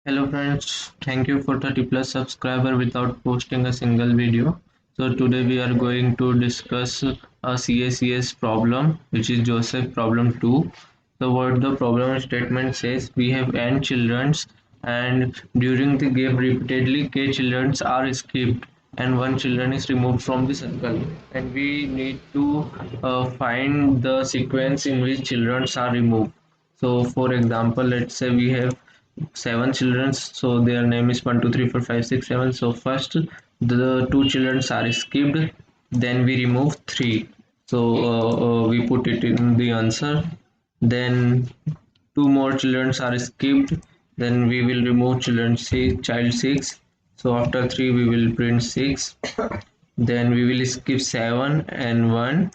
Hello friends, thank you for 30 plus subscriber without posting a single video. So today we are going to discuss a CACS problem which is Joseph problem 2. So what the problem statement says, we have n childrens and during the game repeatedly k childrens are skipped and one children is removed from the circle, and we need to find the sequence in which children are removed. So for example, let's say we have seven children, so their name is 1 2 3 4 5 6 7. So first the two children are skipped, then we remove three, so we put it in the answer. Then two more children are skipped, then we will remove children six, child 6. So after 3 we will print 6, then we will skip 7 and 1,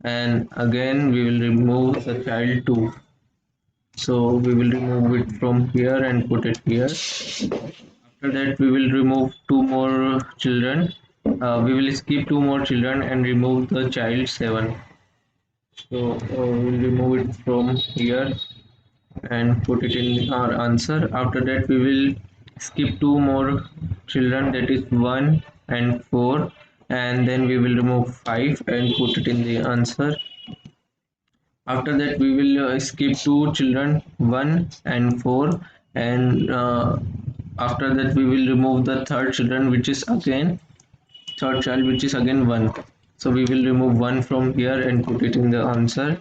and again we will remove the child 2. So we will remove it from here and put it here. After that we will remove two more children. We will skip two more children and remove the child 7. So we will remove it from here and put it in our answer. After that we will skip two more children, that is 1 and 4, and then we will remove 5 and put it in the answer. After that we will skip two children, 1 and 4, and after that we will remove the third children, which is again third child, which is again 1. So we will remove 1 from here and put it in the answer.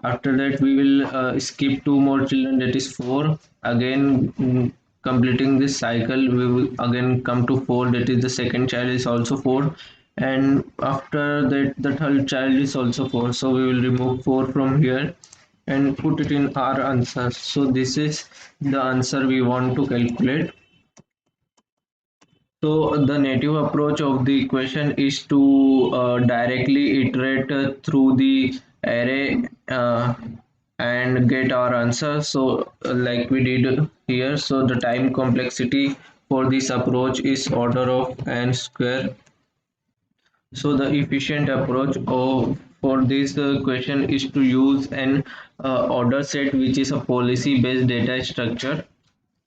After that we will skip two more children, that is 4. Again, completing this cycle we will again come to 4, that is the second child is also 4, and after that the third child is also 4. So we will remove 4 from here and put it in our answer. So this is the answer we want to calculate. So the native approach of the equation is to directly iterate through the array and get our answer. So like we did here, so the time complexity for this approach is order of n square. So the efficient approach for this question is to use an order set, which is a policy based data structure.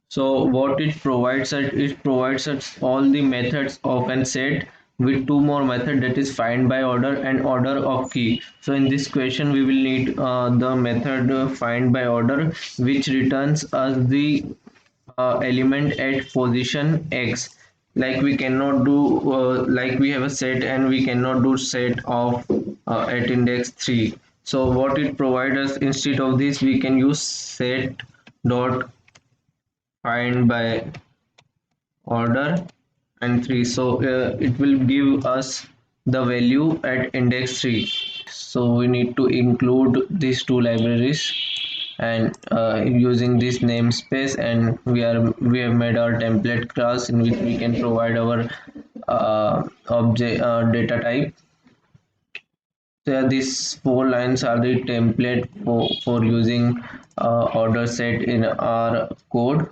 So what it provides us all the methods of an set with two more method, that is find by order and order of key. So in this question we will need the method find by order, which returns us the element at position x. Like we cannot do like we have a set and we cannot do set of at index 3. So what it provides us, instead of this we can use set dot find by order and 3. So it will give us the value at index 3. So we need to include these two libraries, and using this namespace, and we have made our template class in which we can provide our object data type. So yeah, these four lines are the template for using order set in our code.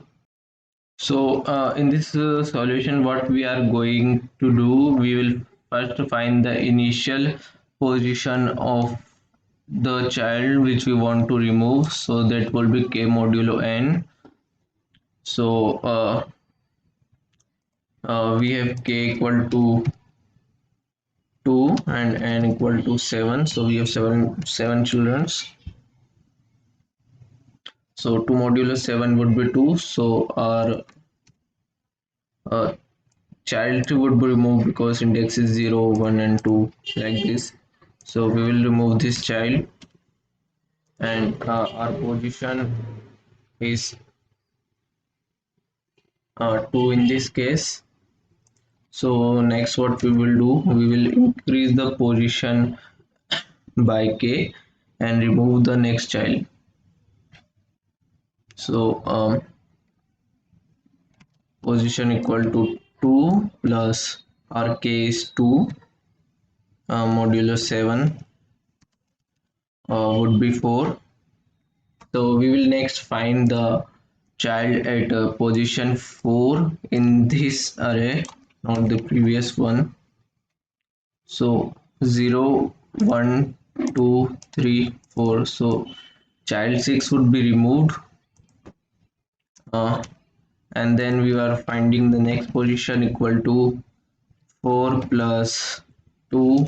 So in this solution, what we are going to do, we will first find the initial position of the child which we want to remove. So that will be k modulo n. So we have k equal to 2 and n equal to 7. So we have seven children. So 2 modulo 7 would be 2. So our uh, child would be removed because index is 0 1 and 2, like this. So we will remove this child, and our position is 2 in this case. So next what we will do, we will increase the position by k and remove the next child. So position equal to 2 plus our k is 2, modulo 7 would be 4. So we will next find the child at position 4 in this array, not the previous one. So 0 1 2 3 4. So child 6 would be removed, and then we are finding the next position equal to 4 plus 2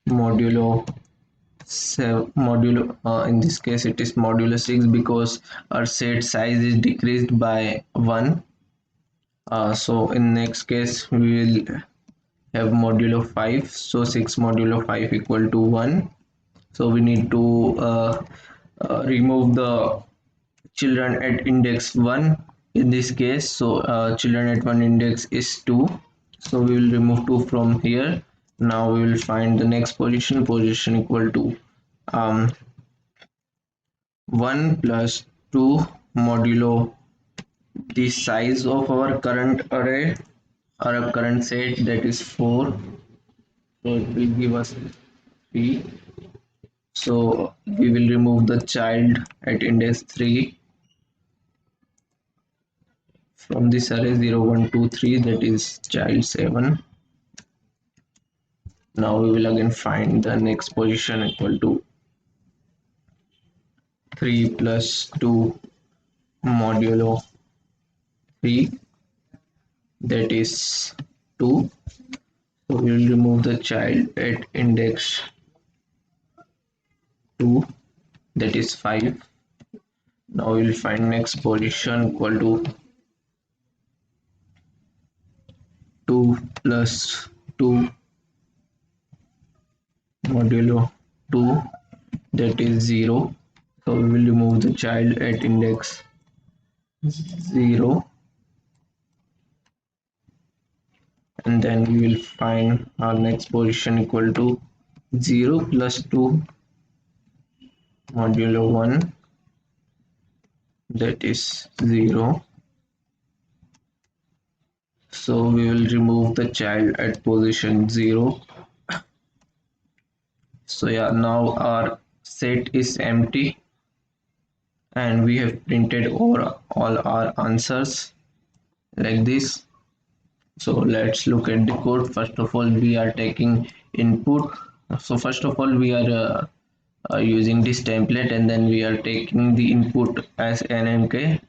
modulo modulo in this case it is modulo 6 because our set size is decreased by 1. So in next case we will have modulo 5, so 6 modulo 5 equal to 1. So we need to remove the children at index 1 in this case. So children at 1 index is 2, so we will remove 2 from here. Now we will find the next position equal to 1 plus 2 modulo the size of our current array or a current set, that is 4, so it will give us 3. So we will remove the child at index 3 from this array 0 1 2 3, that is child 7. Now we will again find the next position equal to 3 plus 2 modulo 3, that is 2. So we will remove the child at index 2, that is 5. Now we will find next position equal to 2 plus 2 modulo 2, that is 0. So we will remove the child at index 0, and then we will find our next position equal to 0 plus 2 modulo 1, that is 0. So we will remove the child at position 0. So yeah, now our set is empty and we have printed over all our answers like this. So let's look at the code. First of all, we are taking input. So first of all, we are using this template, and then we are taking the input as NMK,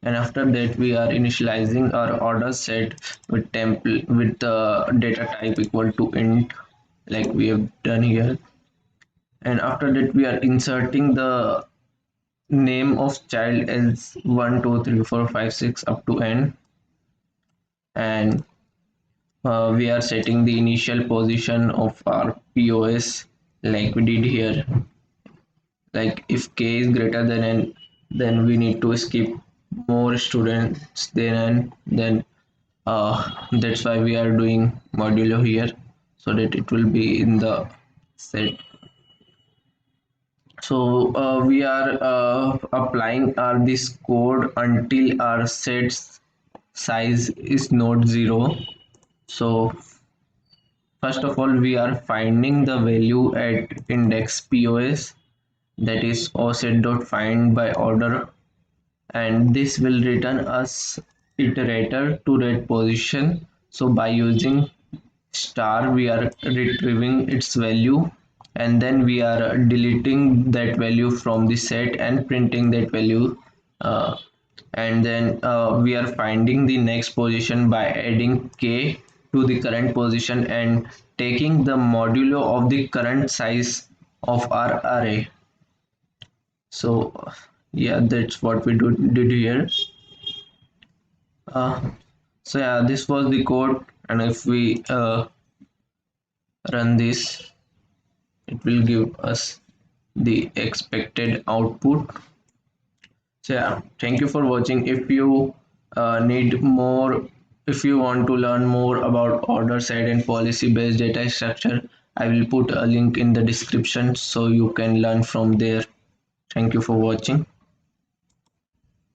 and after that we are initializing our order set with template with data type equal to int, like we have done here. And after that we are inserting the name of child as 1 2 3 4 5 6 up to n, and we are setting the initial position of our POS like we did here. Like if k is greater than n, then we need to skip more students than n. Then that's why we are doing modulo here, so that it will be in the set. So we are applying our this code until our set size is not 0. So first of all, we are finding the value at index POS, that is offset.find by order, and this will return us iterator to that position. So by using star we are retrieving its value, and then we are deleting that value from the set and printing that value, uh, and then we are finding the next position by adding k to the current position and taking the modulo of the current size of our array. So yeah, that's what we did here. uh, so yeah, this was the code, and if we run this, it will give us the expected output. So yeah, thank you for watching. If you need more, if you want to learn more about order set and policy based data structure, I will put a link in the description so you can learn from there. Thank you for watching.